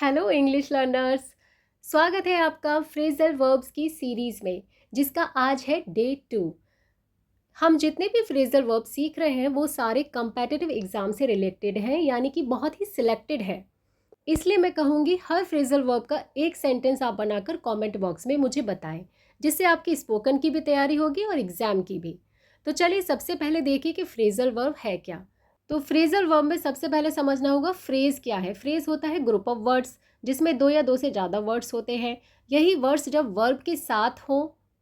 Hello English learners. स्वागत है आपका फ्रेजल वर्ब्स की सीरीज़ में, जिसका आज है डे 2। हम जितने भी फ्रेजल वर्ब सीख रहे हैं वो सारे कंपेटिटिव एग्ज़ाम से रिलेटेड हैं, यानी कि बहुत ही सिलेक्टेड है। इसलिए मैं कहूँगी हर फ्रेजल वर्ब का एक सेंटेंस आप बनाकर कमेंट बॉक्स में मुझे बताएं, जिससे आपकी स्पोकन की भी तैयारी होगी और एग्ज़ाम की भी। तो चलिए सबसे पहले देखिए कि फ्रेजल वर्ब है क्या। तो फ्रेजल वर्ब में सबसे पहले समझना होगा फ्रेज़ क्या है। फ्रेज़ होता है ग्रुप ऑफ वर्ड्स जिसमें दो या दो से ज़्यादा वर्ड्स होते हैं। यही वर्ड्स जब वर्ब के साथ हों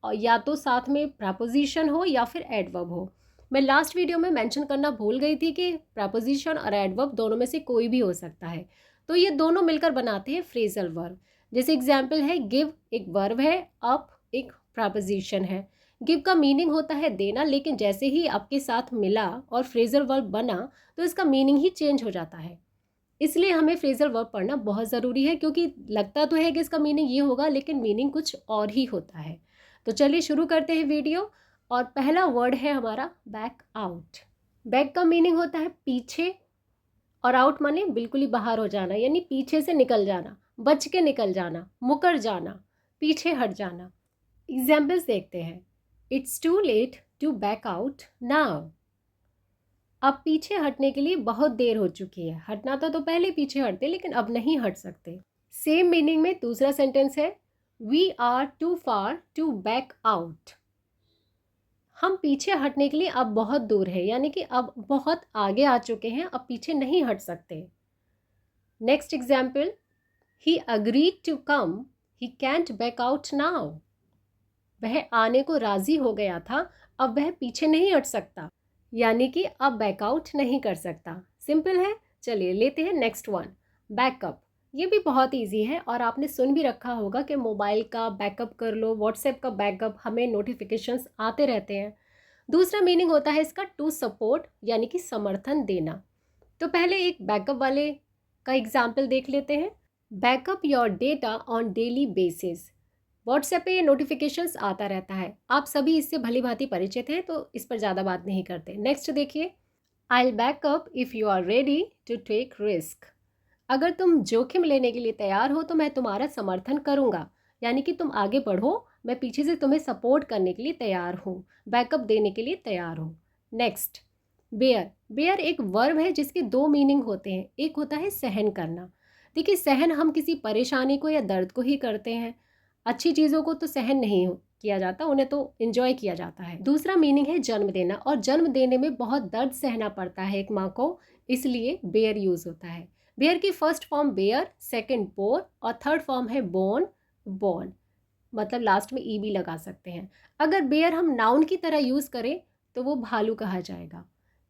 और या तो साथ में प्रपोजिशन हो या फिर एडवर्ब हो। मैं लास्ट वीडियो में मेंशन करना भूल गई थी कि प्रपोजिशन और एडवर्ब दोनों में से कोई भी हो सकता है। तो ये दोनों मिलकर बनाते हैं फ्रेजल वर्ब। जैसे एग्जाम्पल है गिव एक वर्ब है, अप एक प्रपोजिशन है। गिव का मीनिंग होता है देना, लेकिन जैसे ही आपके साथ मिला और फ्रेजल वर्ब बना तो इसका मीनिंग ही चेंज हो जाता है। इसलिए हमें फ्रेजल वर्ब पढ़ना बहुत ज़रूरी है, क्योंकि लगता तो है कि इसका मीनिंग ये होगा लेकिन मीनिंग कुछ और ही होता है। तो चलिए शुरू करते हैं वीडियो। और पहला वर्ड है हमारा बैक आउट। बैक का मीनिंग होता है पीछे, और आउट माने बिल्कुल ही बाहर हो जाना, यानी पीछे से निकल जाना, बच के निकल जाना, मुकर जाना, पीछे हट जाना। एग्जाम्पल्स देखते हैं। It's too late to back out now. अब पीछे हटने के लिए बहुत देर हो चुकी है। हटना तो पहले पीछे हटते, लेकिन अब नहीं हट सकते। सेम मीनिंग में दूसरा सेंटेंस है we are too far to back out. हम पीछे हटने के लिए अब बहुत दूर है, यानी कि अब बहुत आगे आ चुके हैं, अब पीछे नहीं हट सकते। Next example, he agreed to come, he can't back out now. वह आने को राजी हो गया था, अब वह पीछे नहीं हट सकता, यानी कि अब बैकआउट नहीं कर सकता। सिंपल है। चलिए लेते हैं नेक्स्ट वन, बैकअप। ये भी बहुत इजी है और आपने सुन भी रखा होगा कि मोबाइल का बैकअप कर लो, व्हाट्सएप का बैकअप, हमें नोटिफिकेशंस आते रहते हैं। दूसरा मीनिंग होता है इसका टू सपोर्ट, यानी कि समर्थन देना। तो पहले एक बैकअप वाले का एग्जाम्पल देख लेते हैं। Backup your data on daily basis. WhatsApp पे ये नोटिफिकेशंस आता रहता है, आप सभी इससे भली भांति परिचित हैं, तो इस पर ज़्यादा बात नहीं करते। नेक्स्ट देखिए, I will back up if you are ready to take risk. अगर तुम जोखिम लेने के लिए तैयार हो तो मैं तुम्हारा समर्थन करूँगा, यानी कि तुम आगे बढ़ो, मैं पीछे से तुम्हें सपोर्ट करने के लिए तैयार हूँ, बैकअप देने के लिए तैयार हूँ। Next, bear. बेयर एक वर्ब है जिसके दो मीनिंग होते हैं। एक होता है सहन करना। देखिए, सहन हम किसी परेशानी को या दर्द को ही करते हैं, अच्छी चीज़ों को तो सहन नहीं किया जाता, उन्हें तो एंजॉय किया जाता है। दूसरा मीनिंग है जन्म देना, और जन्म देने में बहुत दर्द सहना पड़ता है एक माँ को, इसलिए बेयर यूज़ होता है। बेयर की first form bear, second bore और थर्ड फॉर्म है बोन। बोन मतलब लास्ट में ई भी लगा सकते हैं। अगर बेयर हम नाउन की तरह यूज़ करें तो वो भालू कहा जाएगा।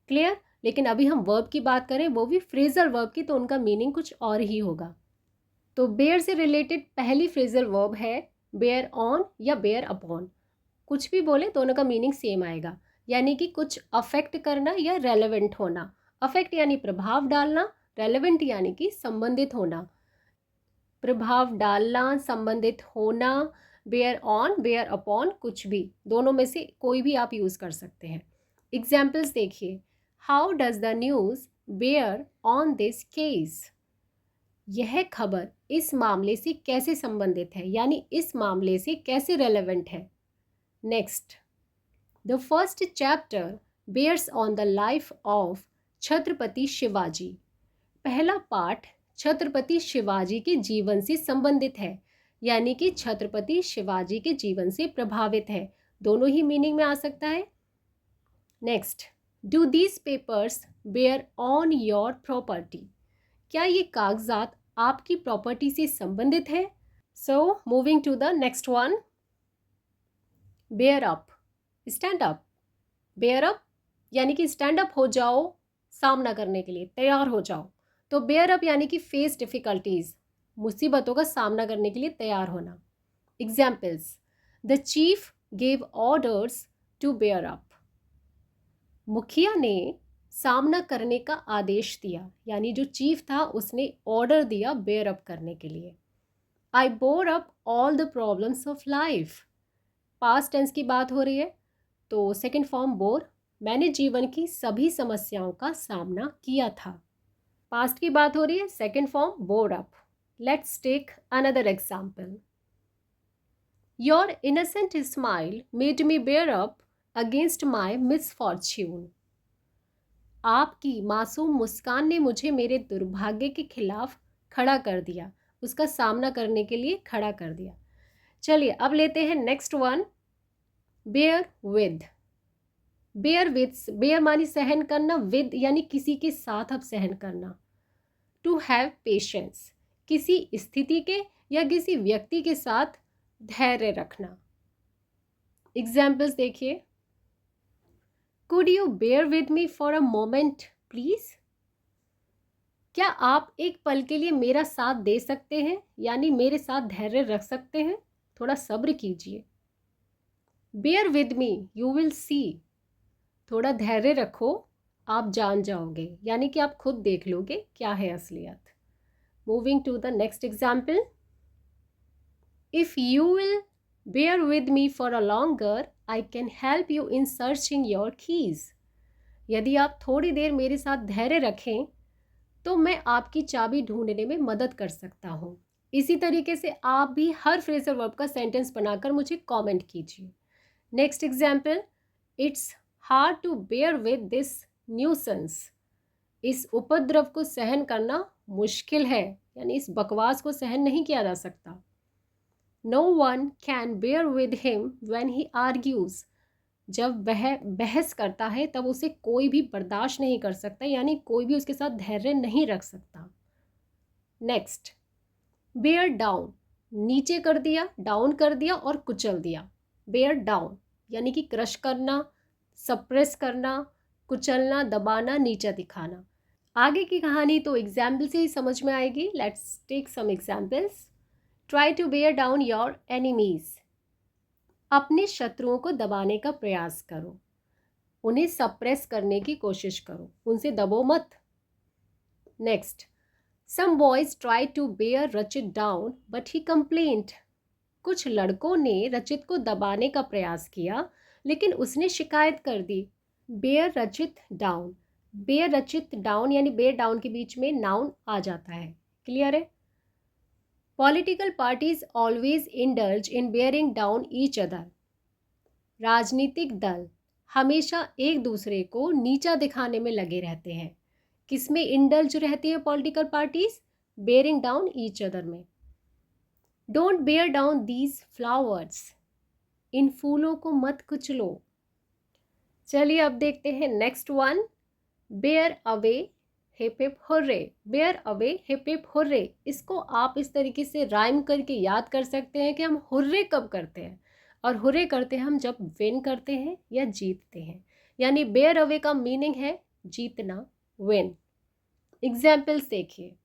क्लियर। लेकिन अभी हम वर्ब की बात करें, वो भी फ्रेजल वर्ब की, तो उनका मीनिंग कुछ और ही होगा। तो बेयर से रिलेटेड पहली फ्रेजल वर्ब है बेयर ऑन या बेयर अपॉन। कुछ भी बोले दोनों का मीनिंग सेम आएगा, यानी कि कुछ अफेक्ट करना या रेलेवेंट होना। अफेक्ट यानी प्रभाव डालना, रेलेवेंट यानी कि संबंधित होना। प्रभाव डालना, संबंधित होना, बेयर ऑन, बेयर अपॉन, कुछ भी, दोनों में से कोई भी आप यूज़ कर सकते हैं। एग्जाम्पल्स देखिए। How does the news bear on this case. यह खबर इस मामले से कैसे संबंधित है, यानी इस मामले से कैसे रेलेवेंट है। Next, the first chapter bears on the life of Chhatrapati Shivaji. पहला पाठ छत्रपति शिवाजी के जीवन से संबंधित है, यानी कि छत्रपति शिवाजी के जीवन से प्रभावित है। दोनों ही मीनिंग में आ सकता है। Next, do these papers bear on your property. क्या ये कागजात आपकी प्रॉपर्टी से संबंधित है। So moving to the next one, bear up, stand up. Bear up यानी कि स्टैंड अप हो जाओ, सामना करने के लिए तैयार हो जाओ। तो बेयर अप यानी कि फेस डिफिकल्टीज, मुसीबतों का सामना करने के लिए तैयार होना। Examples, the chief gave orders to bear up. मुखिया ने सामना करने का आदेश दिया, यानी जो चीफ था उसने ऑर्डर दिया बेयर अप करने के लिए। I bore up all the problems of life. Past tense की बात हो रही है, तो सेकंड फॉर्म बोर, मैंने जीवन की सभी समस्याओं का सामना किया था। पास्ट की बात हो रही है, second form bore up. Let's take another example. Your innocent smile made me bear up against my misfortune. आपकी मासूम मुस्कान ने मुझे मेरे दुर्भाग्य के खिलाफ खड़ा कर दिया, उसका सामना करने के लिए खड़ा कर दिया। चलिए अब लेते हैं next one, bear with. Bear मानी सहन करना, विद यानी किसी के साथ अब सहन करना। टू हैव पेशेंस, किसी स्थिति के या किसी व्यक्ति के साथ धैर्य रखना। एग्जाम्पल्स देखिए, could you bear with me for a moment please. क्या आप एक पल के लिए मेरा साथ दे सकते हैं, यानी मेरे साथ धैर्य रख सकते हैं, थोड़ा सब्र कीजिए। Bear with me you will see, थोड़ा धैर्य रखो, आप जान जाओगे, यानी कि आप खुद देख लोगे क्या है असलियत। Moving to the next example, if you will bear with me for a longer I can help you in searching your keys. यदि आप थोड़ी देर मेरे साथ धैर्य रखें तो मैं आपकी चाबी ढूंढने में मदद कर सकता हूँ। इसी तरीके से आप भी हर फ्रेजल वर्ब का सेंटेंस बनाकर मुझे कमेंट कीजिए। Next example, it's hard to bear with this nuisance. इस उपद्रव को सहन करना मुश्किल है, यानी इस बकवास को सहन नहीं किया जा सकता। No one can bear with him when he argues. जब वह बहस करता है तब उसे कोई भी बर्दाश्त नहीं कर सकता, यानी कोई भी उसके साथ धैर्य नहीं रख सकता। नेक्स्ट, बेयर डाउन, नीचे कर दिया, डाउन कर दिया और कुचल दिया। बेयर डाउन यानी कि क्रश करना, सप्रेस करना, कुचलना, दबाना, नीचा दिखाना। आगे की कहानी तो एग्जाम्पल से ही समझ में आएगी। Let's take some examples. Try to bear down your enemies. अपने शत्रुओं को दबाने का प्रयास करो, उन्हें सप्रेस करने की कोशिश करो, उनसे दबो मत। Next, some boys try to bear Rachit down but he complaint. कुछ लड़कों ने रचित को दबाने का प्रयास किया लेकिन उसने शिकायत कर दी। Bear Rachit down, bear Rachit down यानी बेयर डाउन के बीच में नाउन आ जाता है। क्लियर है? Political parties always indulge in bearing down each other. राजनीतिक दल हमेशा एक दूसरे को नीचा दिखाने में लगे रहते हैं। किसमें इंडल्ज रहती है political parties? Bearing down each other में। Don't bear down these flowers. इन फूलों को मत कुचलो। चलिए अब देखते हैं next one, bear away hip hip hurray. Bear away hip hip hurray, इसको आप इस तरीके से राइम करके याद कर सकते हैं कि हम हुर्रे कब करते हैं, और हुर्रे करते हैं हम जब विन करते हैं या जीतते हैं। यानी बेयर अवे का मीनिंग है जीतना, विन। एग्जाम्पल्स देखिए,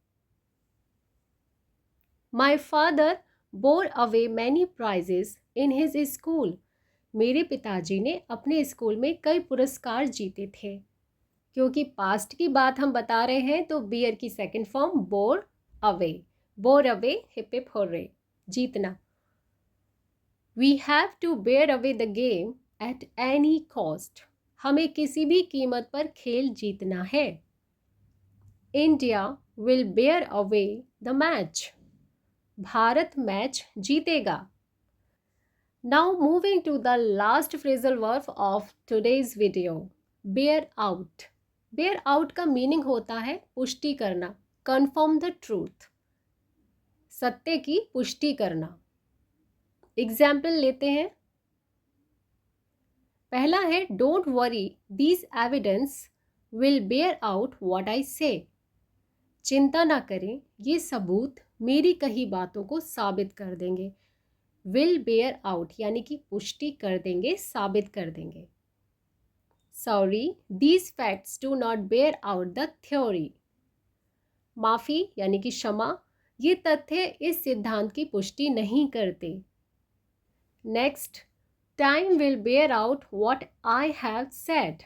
my father bore away many prizes in his school. मेरे पिताजी ने अपने स्कूल में कई पुरस्कार जीते थे। क्योंकि पास्ट की बात हम बता रहे हैं तो बियर की second form bore away. Bore away hip hip hurray, जीतना। We have to bear away the game at any cost. हमें किसी भी कीमत पर खेल जीतना है। India will bear away the match. Bharat match जीतेगा। Now moving to the last phrasal verb of today's video, bear out. Bear out का मीनिंग होता है पुष्टि करना, कन्फर्म द ट्रूथ, सत्य की पुष्टि करना। एग्जाम्पल लेते हैं। पहला है, don't worry these evidence will bear out what I say. चिंता ना करें, ये सबूत मेरी कही बातों को साबित कर देंगे। विल बेयर आउट यानी कि पुष्टि कर देंगे, साबित कर देंगे। Sorry these facts do not bear out the theory. माफ़ी यानी कि क्षमा, ये तथ्य इस सिद्धांत की पुष्टि नहीं करते। Next, time will bear out what I have said.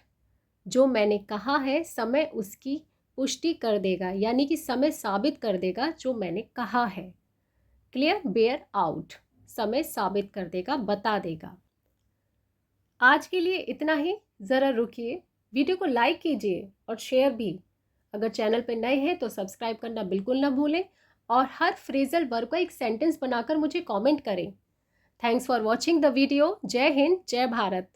जो मैंने कहा है समय उसकी पुष्टि कर देगा, यानी कि समय साबित कर देगा जो मैंने कहा है। क्लियर? बेयर आउट समय साबित कर देगा, बता देगा। आज के लिए इतना ही। ज़रा रुकिए, वीडियो को लाइक कीजिए और शेयर भी। अगर चैनल पर नए हैं तो सब्सक्राइब करना बिल्कुल ना भूलें। और हर फ्रेजल वर्ब का एक सेंटेंस बनाकर मुझे कमेंट करें। Thanks for watching the video. जय हिंद, जय भारत।